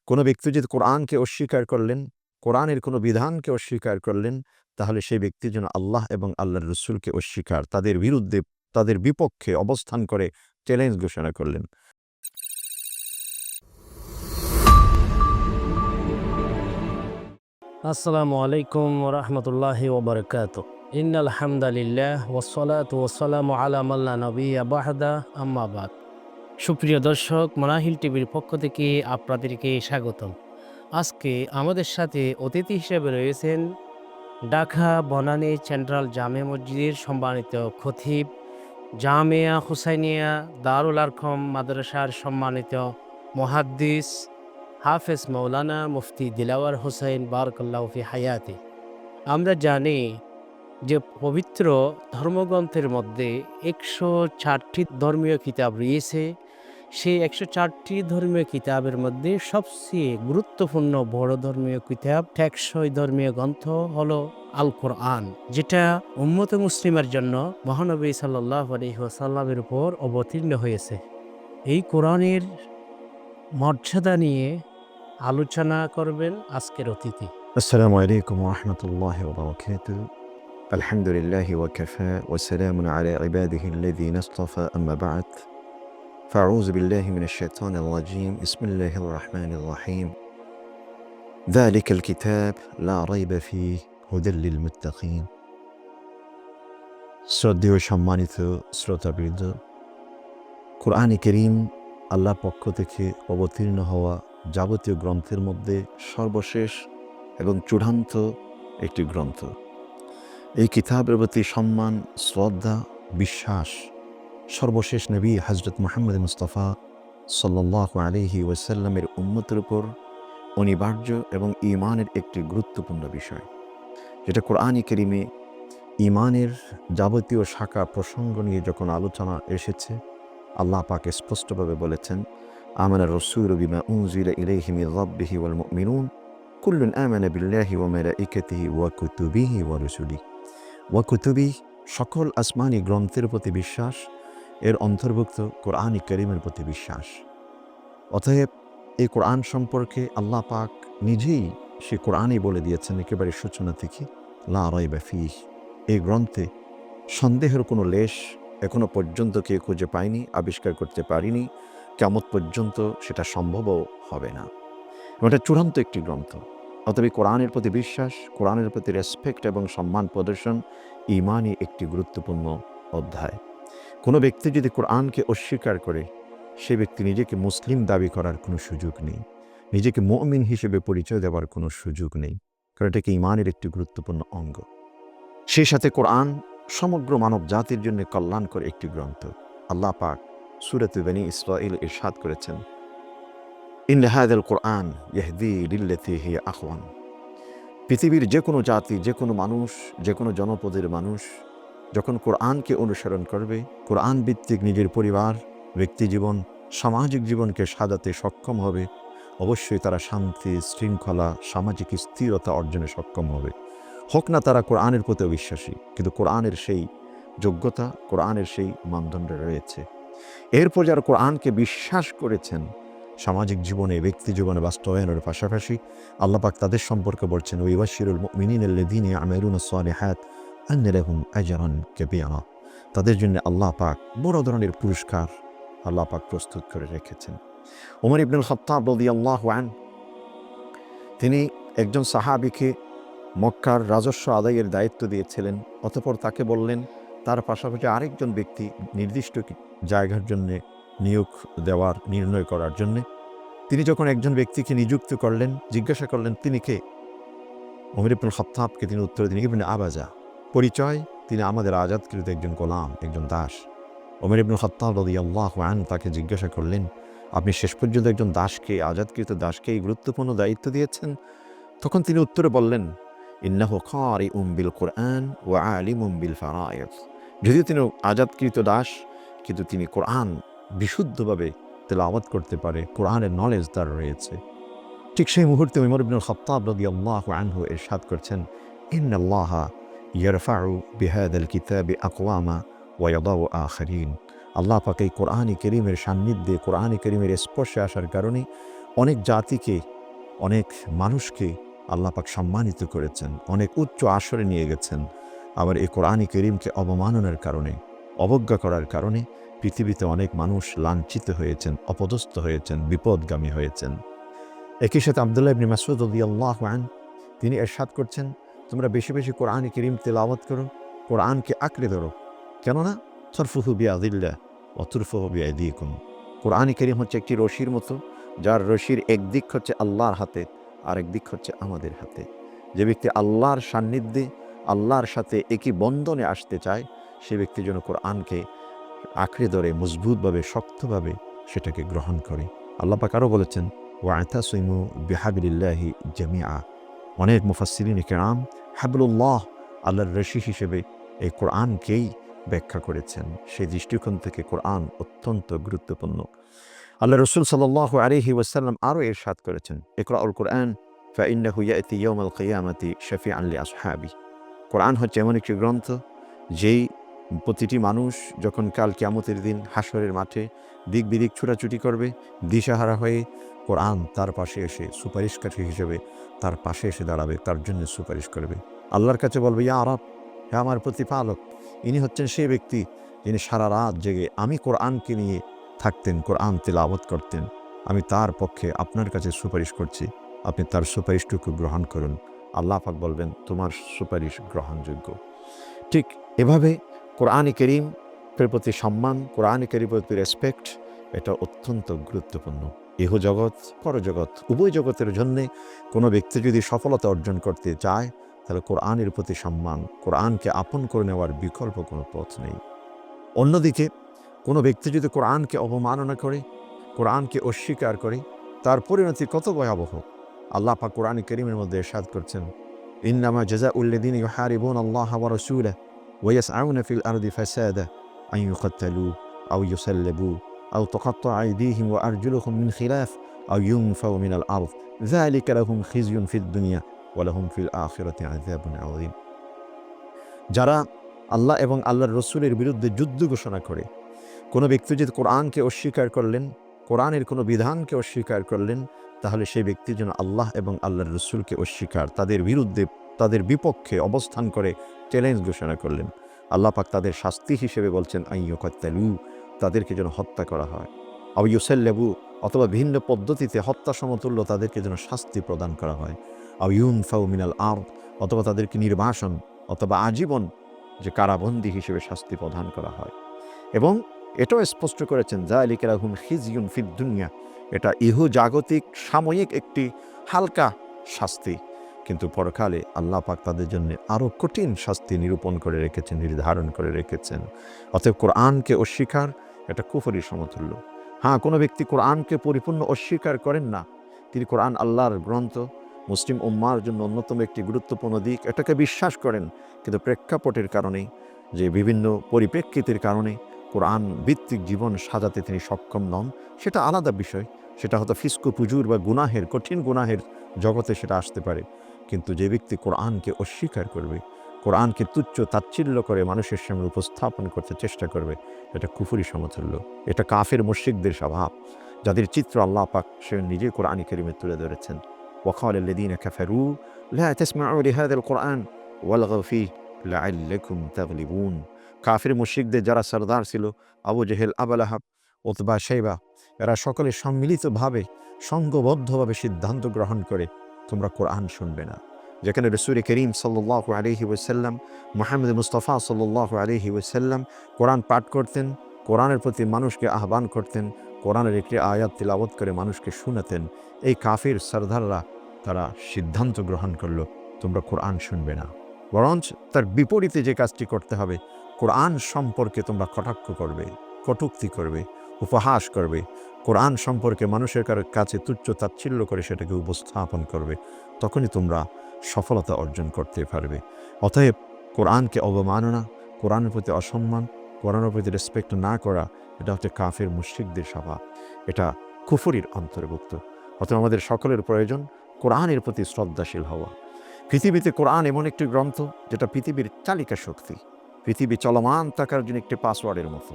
কোনো ব্যক্তি যদি কোরআনকে অস্বীকার করলেন, কোরআনের কোনো বিধানকে অস্বীকার করলেন, তাহলে সেই ব্যক্তির জন্য আল্লাহ এবং আল্লাহর রাসূলকে অস্বীকার, তাদের বিরুদ্ধে, তাদের বিপক্ষে অবস্থান করে চ্যালেঞ্জ ঘোষণা করলেন। আসসালামু আলাইকুম ওরহমতুল্লাহি ওবরকাতুহ। ইন্নাল হামদালিল্লাহ ওয়াসসালাতু ওয়াসসালামু আলা মান লা নাবিয়্যা বা'দা, আম্মা বাদ। সুপ্রিয় দর্শক, মানাহিল টিভির পক্ষ থেকে আপনাদেরকে স্বাগতম। আজকে আমাদের সাথে অতিথি হিসেবে রয়েছেন ঢাকা বনানী সেন্ট্রাল জামে মসজিদের সম্মানিত খতিব, জামিয়া হুসাইনিয়া দারুল আরকম মাদ্রাসার সম্মানিত মুহাদ্দিস হাফেজ মৌলানা মুফতি দিলাওয়ার হোসেন বারাকাল্লাহু ফি হায়াতি। আমরা জানি যে পবিত্র ধর্মগ্রন্থের মধ্যে 104টি ধর্মীয় কিতাব রয়েছে। সেই 104টি ধর্মীয় কিতাবের মধ্যে সবচেয়ে গুরুত্বপূর্ণ বড় ধর্মীয় কিতাব, টেকসই ধর্মীয় গ্রন্থ হলো আল কোরআন, যেটা উম্মতে মুসলিমের জন্য মহানবী সাল্লাল্লাহু আলাইহি ওয়াসাল্লামের উপর অবতীর্ণ হয়েছে। এই কোরআনের মর্যাদা নিয়ে আলোচনা করবেন আজকের অতিথি। আসসালামু আলাইকুম ওয়া রাহমাতুল্লাহি ওয়া বারাকাতুহু। আলহামদুলিল্লাহি ওয়া কাফা ওয়া সালামুন আলা ইবাদিহি আল্লাযীনা ইসতাফা, আম্মা বা'দ। ফাআউযু বিল্লাহি মিনাশ শাইতানির রাজীম। বিসমিল্লাহির রাহমানির রাহিম। যালিকাল কিতাব লা রাইবা ফীহি হুদাল লিল মুত্তাকিন। শ্রদ্ধেয় সম্মানিত শ্রোতাবৃন্দ, কোরআনে কারীম আল্লাহর পক্ষ থেকে অবতীর্ণ হওয়া যাবতীয় গ্রন্থের মধ্যে সর্বশেষ এবং চূড়ান্ত একটি গ্রন্থ। এই কিতাবের প্রতি সম্মান, শ্রদ্ধা, বিশ্বাস সর্বশেষ নবী হযরত মুহাম্মদ মুস্তাফা সাল্লাল্লাহু আলাইহি ওয়াসাল্লামের উম্মতের উপর অনিবার্য এবং ঈমানের একটি গুরুত্বপূর্ণ বিষয়, যেটা কোরআনে কারীমে ঈমানের যাবতীয় শাখা প্রসঙ্গ নিয়ে যখন আলোচনা এসেছে, আল্লাহ পাক স্পষ্টভাবে বলেছেন, আমানা রাসূলু বিমা উনজিলা ইলাইহি মির রাব্বিহি ওয়াল মুমিনুন কুল্লুন আমানা বিল্লাহি ওয়া মালাইকাতিহি ওয়া কুতুবিহি ওয়া রুসুলিহি। ওয়া কুতুবিহি সকল আসমানি গ্রন্থের প্রতি বিশ্বাস, এর অন্তর্ভুক্ত কোরআনে কারীমের প্রতি বিশ্বাস। অতএব এই কোরআন সম্পর্কে আল্লাহ পাক নিজেই সে কোরআনই বলে দিয়েছেন একেবারে সূচনা থেকে, লা রাইবা ফীহি, এই গ্রন্থে সন্দেহের কোনো লেশ এখনো পর্যন্ত কেউ খুঁজে পায়নি, আবিষ্কার করতে পারিনি, কিয়ামত পর্যন্ত সেটা সম্ভবও হবে না। এটা চূড়ান্ত একটি গ্রন্থ। অতএব কোরআনের প্রতি বিশ্বাস, কোরআনের প্রতি রেসপেক্ট এবং সম্মান প্রদর্শন ঈমানই একটি গুরুত্বপূর্ণ অধ্যায়। কোনো ব্যক্তি যদি কোরআনকে অস্বীকার করে, সে ব্যক্তি নিজেকে মুসলিম দাবি করার কোনো সুযোগ নেই, নিজেকে মুমিন হিসেবে পরিচয় দেওয়ার কোনো সুযোগ নেই, কারণ এটাকে ঈমানের একটি গুরুত্বপূর্ণ অঙ্গ। সেই সাথে কোরআন সমগ্র মানব জাতির জন্য কল্যাণকর একটি গ্রন্থ। আল্লাহ পাক সূরাতুল বনী ইসরাঈল ইরশাদ করেছেন, ইন্না হাযাল কোরআন ইয়াহদি লিল্লাতী হিয়া আকওয়াম। পৃথিবীর যে কোনো জাতি, যে কোনো মানুষ, যে কোনো জনপদের মানুষ যখন কোরআনকে অনুসরণ করবে, কোরআন ভিত্তিক নিজের পরিবার, ব্যক্তিজীবন, সামাজিক জীবনকে সাজাতে সক্ষম হবে, অবশ্যই তারা শান্তি, শৃঙ্খলা, সামাজিক স্থিরতা অর্জনে সক্ষম হবে। হোক না তারা কোরআনের প্রতি বিশ্বাসী, কিন্তু কোরআনের সেই যোগ্যতা, কোরআনের সেই মানদণ্ড রয়েছে। এরপর যারা কোরআনকে বিশ্বাস করেছেন, সামাজিক জীবনে, ব্যক্তি জীবনে বাস্তবায়নের পাশাপাশি আল্লাহ পাক তাদের সম্পর্কে বলছেন, ওয়াইবাশশিরুল মুমিনিনা আল্লাযীনা ইয়া'মালুনাস সালিহাত আন্না লাহুম আজরান কাবীরা। তাদের জন্য আল্লাহ পাক বড় ধরনের পুরস্কার আল্লাহ পাক প্রস্তুত করে রেখেছেন। ওমর ইবনুল খাত্তাব রাদিয়াল্লাহু আনহু, তিনি একজন সাহাবীকে মক্কার রাজস্ব আদায়ের দায়িত্ব দিয়েছিলেন। অতঃপর তাকে বললেন তার পাশাপাশি আরেকজন ব্যক্তি নির্দিষ্ট জায়গার জন্যে নিয়োগ দেওয়ার নির্ণয় করার জন্যে। তিনি যখন একজন ব্যক্তিকে নিযুক্ত করলেন, জিজ্ঞাসা করলেন তিনি কে? ওমর ইবনুল খাত্তাবকে তিনি উত্তর দিলেন, ইবনে আবাজা। পরিচয়, তিনি আমাদের আজাদকৃত একজন গোলাম, একজন দাস। ওমর ইবনুল খাত্তাব রাদিয়াল্লাহু আনহু তাকে জিজ্ঞাসা করলেন, আপনি শেষ পর্যন্ত একজন দাসকে, আজাদকৃত দাসকে এই গুরুত্বপূর্ণ দায়িত্ব দিয়েছেন? তখন তিনি উত্তরে বললেন, ইন্নাহু কারিউম বিল কোরআন ওয়া আলিমুম বিল ফারায়েদ। যদিও তিনি আজাদকৃত দাস, কিন্তু তিনি কোরআন বিশুদ্ধভাবে তেলাওয়াত করতে পারে, কোরআনের নলেজ তার রয়েছে। ঠিক সেই মুহূর্তে ওমর ইবনুল খাত্তাব রাদিয়াল্লাহু আনহু ইরশাদ করছেন, ইন্নাল্লাহা ইয়ারফাউ বিহাদাল কিতাবি আকওয়ামা ওয়া ইয়াদাউ আখারিন। আল্লাহ পাক এই কোরআনে কারীমের সান্নিধ্যে, কোরআনে কারীমের স্পর্শে আসার কারণে অনেক জাতিকে অনেক মানুষকে আল্লাহ পাক সম্মানিত করেছেন, অনেক উচ্চ আসরে নিয়ে গেছেন। আবার এই কোরআন কারীমকে অবমাননার কারণে, অবজ্ঞা করার কারণে পৃথিবীতে অনেক মানুষ লাঞ্ছিত হয়েছেন, অপদস্থ হয়েছেন, বিপদগামী হয়েছেন। একই সাথে আব্দুল্লাহ ইবনে মাসউদ রাদিয়াল্লাহু আনহু তিনি ইরশাদ করছেন, তোমরা বেশি বেশি কোরআন কারীম তেলাওয়াত করো, কোরআনকে আঁকড়ে ধরো, কেননা তরফুহু বিয়াদিল্লাহ ওয়া তুরফুহু বিআইদিকুম। কোরআন কারীম হচ্ছে একটি রশির মতো, যার রশির একদিক হচ্ছে আল্লাহর হাতে, আরেক দিক হচ্ছে আমাদের হাতে। যে ব্যক্তি আল্লাহর সান্নিধ্যে, আল্লাহর সাথে একই বন্ধনে আসতে চায়, সে ব্যক্তি যেন কোরআনকে আঁকড়ে ধরে মজবুতভাবে, শক্তভাবে সেটাকে গ্রহণ করে। আল্লাহ পাক আরও বলেছেন, ওয়া'তাসিমু বিহাবলিল্লাহি জামিআ। অনেক মুফাসসিরিন কিরাম হাবলুল্লাহ, আল্লাহর রশি হিসেবে এই কোরআনকেই ব্যাখ্যা করেছেন। সেই দৃষ্টিকোণ থেকে কোরআন অত্যন্ত গুরুত্বপূর্ণ। আল্লাহ রসুল সাল্লাল্লাহু আলাইহি ওয়াসাল্লাম আরও ইরশাদ করেছেন, ইকরাউল কোরআন ফাইন্নাহু ইয়াতি ইয়াউমাল কিয়ামাতি শাফিআন লিআসহাবি। কোরআন হচ্ছে এমন একটি গ্রন্থ, যেই প্রতিটি মানুষ যখন কাল কিয়ামতের দিন হাশরের মাঠে দিক বিদিক ছুটাছুটি করবে, দিশাহারা হয়ে, কোরআন তার পাশে এসে সুপারিশকারী হিসেবে তার পাশে এসে দাঁড়াবে, তার জন্য সুপারিশ করবে। আল্লাহর কাছে বলবে, ইয়া রব, হে আমার প্রতিপালক। ইনি হচ্ছেন সেই ব্যক্তি যিনি সারা রাত জেগে আমি কোরআনকে নিয়ে থাকতেন, কোরআন তেলাওয়াত করতেন। আমি তার পক্ষে আপনার কাছে সুপারিশ করছি, আপনি তার সুপারিশটুকু গ্রহণ করুন। আল্লাহ পাক বলবেন, তোমার সুপারিশ গ্রহণযোগ্য। ঠিক এভাবে কোরআন কারীমের প্রতি সম্মান, কোরআন কারীমের প্রতি রেসপেক্ট, এটা অত্যন্ত গুরুত্বপূর্ণ। ইহ জগৎ, পরজগৎ, উভয় জগতের জন্যে কোনো ব্যক্তি যদি সফলতা অর্জন করতে চায়, তাহলে কোরআনের প্রতি সম্মান, কোরআনকে আপন করে নেওয়ার বিকল্প কোনো পথ নেই। অন্যদিকে কোনো ব্যক্তি যদি কোরআনকে অবমাননা করে, কোরআনকে অস্বীকার করে, তার পরিণতি কত ভয়াবহ। আল্লাহ পাক কোরআন কারীমের মধ্যে ইরশাদ করছেন, ইন্নামা জাযাউল্লাযীনা ইউহারিবুনা আল্লাহ ওয়া রাসূলাহু ওয়া ইয়াসআউনা ফিল আরদি ফাসাদা আন ইউকাত্তালু আও ইউসাল্লাবু আও তুকাত্তা'a আইদিহিম ওয়া আরজুলুহুম মিন খিলাফ আও ইউনফাউ মিনাল আরদ যালিকা লাহুম খিজয়ুন ফিদ দুনিয়া ওয়া লাহুম ফিল আখিরাতি আযাবুন আযীম। যারা আল্লাহ এবং আল্লাহর রসুলের বিরুদ্ধে যুদ্ধ ঘোষণা করে, কোনো ব্যক্তি যদি কোরআনকে অস্বীকার করলেন, কোরআনের কোনো বিধানকে অস্বীকার করলেন, তাহলে সেই ব্যক্তি যেন আল্লাহ এবং আল্লাহর রসুলকে অস্বীকার, তাদের বিরুদ্ধে, তাদের বিপক্ষে অবস্থান করে চ্যালেঞ্জ ঘোষণা করলেন। আল্লাহ পাক তাদের শাস্তি হিসেবে বলছেন, আন ইউকাত্তালু, তাদেরকে যেন হত্যা করা হয়, আও ইউসাল্লাবু, অথবা ভিন্ন পদ্ধতিতে হত্যা সমতুল্য তাদেরকে যেন শাস্তি প্রদান করা হয়, আও ইউনফাউ মিনাল আরদ, অথবা তাদেরকে নির্বাসন অথবা আজীবন যে কারাবন্দী হিসেবে শাস্তি প্রদান করা হয়। এবং এটাও স্পষ্ট করেছেন, যালিকা লাহুম খিজয়ুন ফিদ দুনিয়া, এটা জাগতিক সাময়িক একটি হালকা শাস্তি, কিন্তু পরকালে আল্লাহ পাক তাদের জন্য আরও কঠিন শাস্তি নিরূপণ করে রেখেছেন, নির্ধারণ করে রেখেছেন। অতএব কোরআনকে অস্বীকার এটা কুফরির সমতুল্য। হ্যাঁ, কোনো ব্যক্তি কোরআনকে পরিপূর্ণ অস্বীকার করেন না, তিনি কোরআন আল্লাহর গ্রন্থ, মুসলিম উম্মার জন্য অন্যতম একটি গুরুত্বপূর্ণ দিক, এটাকে বিশ্বাস করেন, কিন্তু প্রেক্ষাপটের কারণে, যে বিভিন্ন পরিপ্রেক্ষিতের কারণে কোরআন ভিত্তিক জীবন সাজাতে তিনি সক্ষম নন, সেটা আলাদা বিষয়। সেটা হয়তো ফিস্কু পুজুর বা গুনাহের, কঠিন গুনাহের জগতে সেটা আসতে পারে। কিন্তু যে ব্যক্তি কোরআনকে অস্বীকার করবে, কোরআনকে তুচ্ছ তাচ্ছিল্য করে মানুষের সামনে উপস্থাপন করতে চেষ্টা করবে, এটা কুফরি সমতুল্য। এটা কাফের মুশরিকদের স্বভাব, যাদের চিত্র আল্লাহ পাক সে নিজে কোরআন কারীমে তুলে ধরেছেন। وقال الذين كفروا لا تسمعوا لهذا القرآن والغوا فيه لعلكم تغلبون। কাফির মুশরিকদের যারা সরদার ছিল, আবু জেহেল, আবু লাহাব, উতবা, শাইবা, এরা সকলে সম্মিলিতভাবে, সংঘবদ্ধভাবে সিদ্ধান্ত গ্রহণ করে, তোমরা কোরআন শুনবে না। যেখানে রাসূল করিম সাল্লাল্লাহু আলাইহি ওয়াসাল্লাম, মুহাম্মদ মুস্তাফা সাল্লাল্লাহু আলাইহি ওয়াসাল্লাম কোরআন পাঠ করতেন, কোরআনের প্রতি মানুষকে আহ্বান করতেন, কোরআনের একটি আয়াত তিলাওয়াত করে মানুষকে শোনাতেন, এই কাফির সরদাররা তারা সিদ্ধান্ত গ্রহণ করলো, তোমরা কোরআন শুনবে না, বরঞ্চ তার বিপরীতে যে কাজটি করতে হবে, কোরআন সম্পর্কে তোমরা কটাক্ষ করবে, কটূক্তি করবে, উপহাস করবে, কোরআন সম্পর্কে মানুষের কাছে তুচ্ছ তাচ্ছিল্য করে সেটাকে উপস্থাপন করবে, তখনই তোমরা সফলতা অর্জন করতে পারবে। অতএব কোরআনকে অবমাননা, কোরআনের প্রতি অসম্মান, কোরআনের প্রতি রেসপেক্ট না করা, এটা হচ্ছে কাফের মুশরিকদের স্বভাব, এটা কুফরির অন্তর্ভুক্ত। অতএব আমাদের সকলের প্রয়োজন কোরআনের প্রতি শ্রদ্ধাশীল হওয়া। পৃথিবীতে কোরআন এমন একটি গ্রন্থ যেটা পৃথিবীর চালিকা শক্তি, পৃথিবী চলমান থাকার জন্য একটি পাসওয়ার্ডের মতো।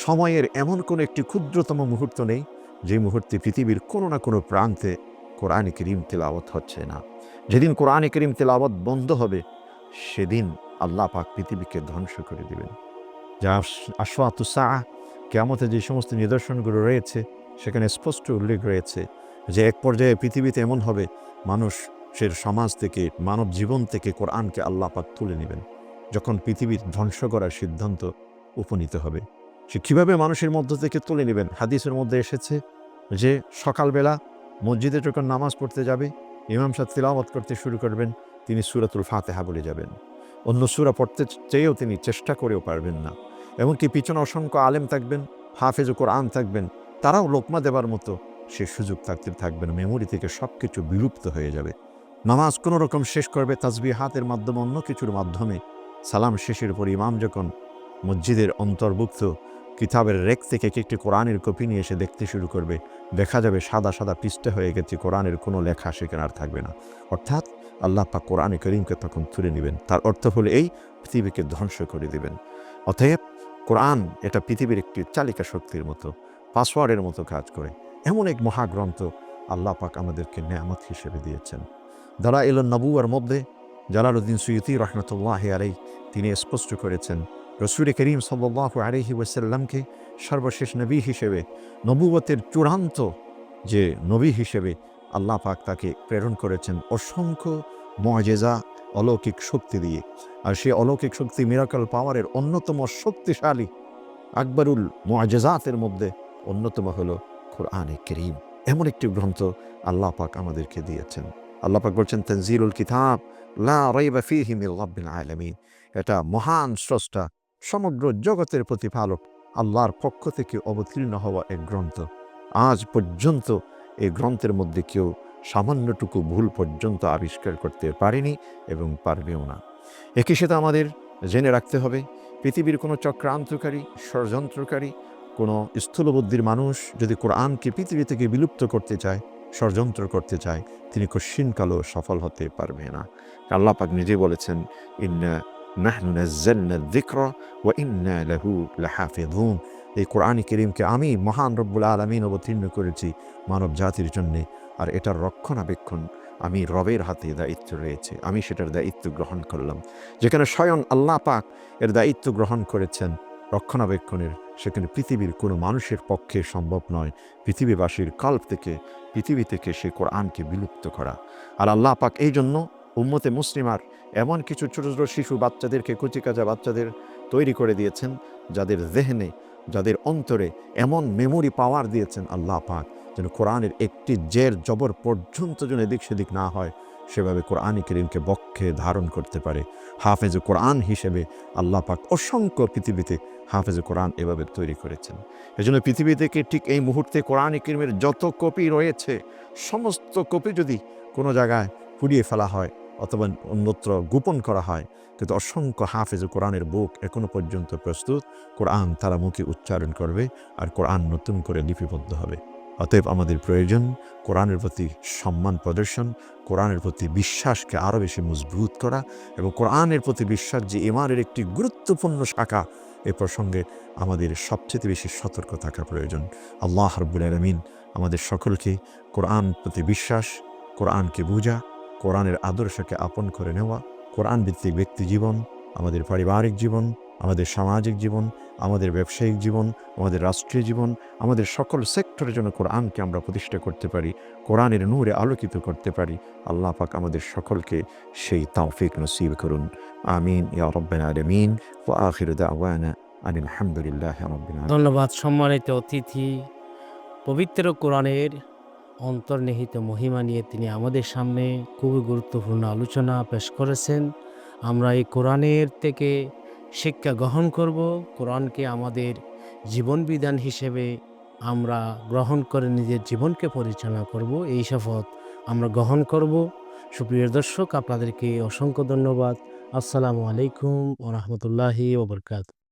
সময়ের এমন কোনো একটি ক্ষুদ্রতম মুহূর্ত নেই যে মুহূর্তে পৃথিবীর কোনো না কোনো প্রান্তে কোরআন করিম তেলাওয়াত হচ্ছে না। যেদিন কোরআন করিম তেলাওয়াত বন্ধ হবে, সেদিন আল্লাহ পাক পৃথিবীকে ধ্বংস করে দিবেন। যা আশরাতুস সাআহ, কিয়ামতের যে সমস্ত নিদর্শনগুলো রয়েছে, সেখানে স্পষ্ট উল্লেখ রয়েছে যে এক পর্যায়ে পৃথিবীতে এমন হবে, মানুষের সমাজ থেকে, মানব জীবন থেকে কোরআনকে আল্লাহ পাক তুলে নেবেন। যখন পৃথিবীর ধ্বংস করার সিদ্ধান্ত উপনীত হবে, সে কীভাবে মানুষের মধ্য থেকে তুলে নেবেন? হাদিসের মধ্যে এসেছে যে সকালবেলা মসজিদে যখন নামাজ পড়তে যাবে, ইমাম সাহেব তিলাওয়াত করতে শুরু করবেন, তিনি সূরাতুল ফাতিহা বলে যাবেন। অন্য সূরা পড়তে চেয়েও তিনি চেষ্টা করেও পারবেন না। এমনকি পিছনে অসংখ্য আলেম থাকবেন, হাফেজ কোরআন থাকবেন, তারাও লোকমা দেবার মতো সে সুযোগ থাকবে না। মেমোরি থেকে সব কিছু বিলুপ্ত হয়ে যাবে। নামাজ কোনো রকম শেষ করবে তাসবিহাতের মাধ্যমে, অন্য কিছুর মাধ্যমে। সালাম শেষের পর ইমাম যখন মসজিদের অন্তর্ভুক্ত কিতাবের রেক থেকে একটি কোরআনের কপি নিয়ে এসে দেখতে শুরু করবে, দেখা যাবে সাদা সাদা পৃষ্ঠা হয়ে গেছে, কোরআনের কোনো লেখা সেখানে আর থাকবে না। অর্থাৎ আল্লাহ পাক কোরআনে করিমকে তখন তুলে নেবেন। তার অর্থ হলো এই, পৃথিবীকে ধ্বংস করে দিবেন। অতএব কোরআন এটা পৃথিবীর একটি চালিকা শক্তির মতো, পাসওয়ার্ডের মতো কাজ করে। এমন এক মহাগ্রন্থ আল্লাহ পাক আমাদেরকে নেয়ামত হিসেবে দিয়েছেন। দালাইলুন নবুওয়ার মধ্যে জালালউদ্দিন সুয়ুতী রাহমাতুল্লাহি আলাইহি তিনি স্পষ্ট করেছেন, রাসূল করিম সাল্লাল্লাহু আলাইহি ওয়াসাল্লামকে সর্বশেষ নবী হিসেবে, নবুয়তের চূড়ান্ত যে নবী হিসেবে আল্লাহ পাক তাকে প্রেরণ করেছেন অসংখ্য মুআজিজা, অলৌকিক শক্তি দিয়ে। আর সেই অলৌকিক শক্তি, মিরাকল পাওয়ারের অন্যতম শক্তিশালী আকবরুল মুআজিজাতের মধ্যে অন্যতম হলো কোরআনে কারীম। এমন একটি গ্রন্থ আল্লাহ পাক আমাদেরকে দিয়েছেন। আল্লাহ পাক বলছেন, তানজিলুল কিতাব লা রাইবা ফীহি মির রাব্বিল আলামিন। এটা মহান স্রষ্টা, সমগ্র জগতের প্রতিপালক আল্লাহর পক্ষ থেকে অবতীর্ণ হওয়া এক গ্রন্থ। আজ পর্যন্ত এই গ্রন্থের মধ্যে কেউ সামান্যটুকু ভুল পর্যন্ত আবিষ্কার করতে পারেনি এবং পারবেও না। একই সাথে আমাদের জেনে রাখতে হবে, পৃথিবীর কোনো চক্রান্তকারী, ষড়যন্ত্রকারী, কোনো স্থূলবুদ্ধির মানুষ যদি কোরআনকে পৃথিবী থেকে বিলুপ্ত করতে চায়, ষড়যন্ত্র করতে চায়, তিনি কশিনকালেও সফল হতে পারবে না। আল্লাহ পাক নিজে বলেছেন, ইন্না নাহনু নাজ্জালনা যিকরা ওয়া ইন্না লাহু লাহাফিযুন। এই কোরআন কারীমকে আমি মহান রব্বুল আলামিন অবতীর্ণ করেছি মানব জাতির জন্যে, আর এটার রক্ষণাবেক্ষণ আমি রবের হাতে দায়িত্ব রয়েছে, আমি সেটার দায়িত্ব গ্রহণ করলাম। যেখানে স্বয়ং আল্লাহ পাক এর দায়িত্ব গ্রহণ করেছেন রক্ষণাবেক্ষণের, সেখানে পৃথিবীর কোনো মানুষের পক্ষে সম্ভব নয় পৃথিবীবাসীর কাল্প থেকে, পৃথিবী থেকে সে কোরআনকে বিলুপ্ত করা। আর আল্লাহ পাক এই জন্য উম্মতে মুসলিমার এমন কিছু ছোটো ছোটো শিশু বাচ্চাদেরকে, কুচিকাচা বাচ্চাদের তৈরি করে দিয়েছেন, যাদের জেহনে, যাদের অন্তরে এমন মেমোরি পাওয়ার দিয়েছেন আল্লাহ পাক, যেন কোরআনের একটি জের জবর পর্যন্ত যেন এদিক সেদিক না হয়, সেভাবে কোরআন কারীমকে বক্ষে ধারণ করতে পারে। হাফেজ কোরআন হিসেবে আল্লাহ পাক অসংখ্য পৃথিবীতে হাফেজ কোরআন এভাবে তৈরি করেছেন। এজন্য পৃথিবী থেকে ঠিক এই মুহূর্তে কোরআন কারীমের যত কপি রয়েছে, সমস্ত কপি যদি কোনো জায়গায় পুড়িয়ে ফেলা হয় অথবা অন্যত্র গোপন করা হয়, কিন্তু অসংখ্য হাফেজ কোরআনের বুক এখনো পর্যন্ত প্রস্তুত। কোরআন তারা মুখে উচ্চারণ করবে, আর কোরআন নতুন করে লিপিবদ্ধ হবে। অতএব আমাদের প্রয়োজন কোরআনের প্রতি সম্মান প্রদর্শন, কোরআনের প্রতি বিশ্বাসকে আরও বেশি মজবুত করা, এবং কোরআনের প্রতি বিশ্বাস যে ঈমানের একটি গুরুত্বপূর্ণ শাখা, এ প্রসঙ্গে আমাদের সবচেয়ে বেশি সতর্ক থাকা প্রয়োজন। আল্লাহ রাব্বুল আলামিন আমাদের সকলকে কোরআন প্রতি বিশ্বাস, কোরআনকে বোঝা, কোরআনের আদর্শকে আপন করে নেওয়া, কোরআন ভিত্তিক ব্যক্তি জীবন, আমাদের পারিবারিক জীবন, আমাদের সামাজিক জীবন, আমাদের ব্যবসায়িক জীবন, আমাদের রাষ্ট্রীয় জীবন, আমাদের সকল সেক্টরের জন্য কোরআনকে আমরা প্রতিষ্ঠা করতে পারি, কোরআনের নূরে আলোকিত করতে পারি। আল্লাহ পাক আমাদের সকলকে সেই তৌফিক নসিব করুন। আমিন ইয়া রাব্বাল আলামিন। ওয়া আখিরু দাওয়ানা আনিল হামদুলিল্লাহি রাব্বিল আলামিন। ধন্যবাদ সম্মানিত অতিথি। পবিত্র কোরআনের অন্তর্নিহিত মহিমা নিয়ে তিনি আমাদের সামনে খুবই গুরুত্বপূর্ণ আলোচনা পেশ করেছেন। আমরা এই কোরআনের থেকে শিক্ষা গ্রহণ করব, কোরআনকে আমাদের জীবন বিধান হিসেবে আমরা গ্রহণ করে নিজের জীবনকে পরিচালনা করব, এই শপথ আমরা গ্রহণ করব। সুপ্রিয় দর্শক, আপনাদেরকে অসংখ্য ধন্যবাদ। আসসালামু আলাইকুম ওয়া রাহমাতুল্লাহি ওয়া বারাকাতুহু।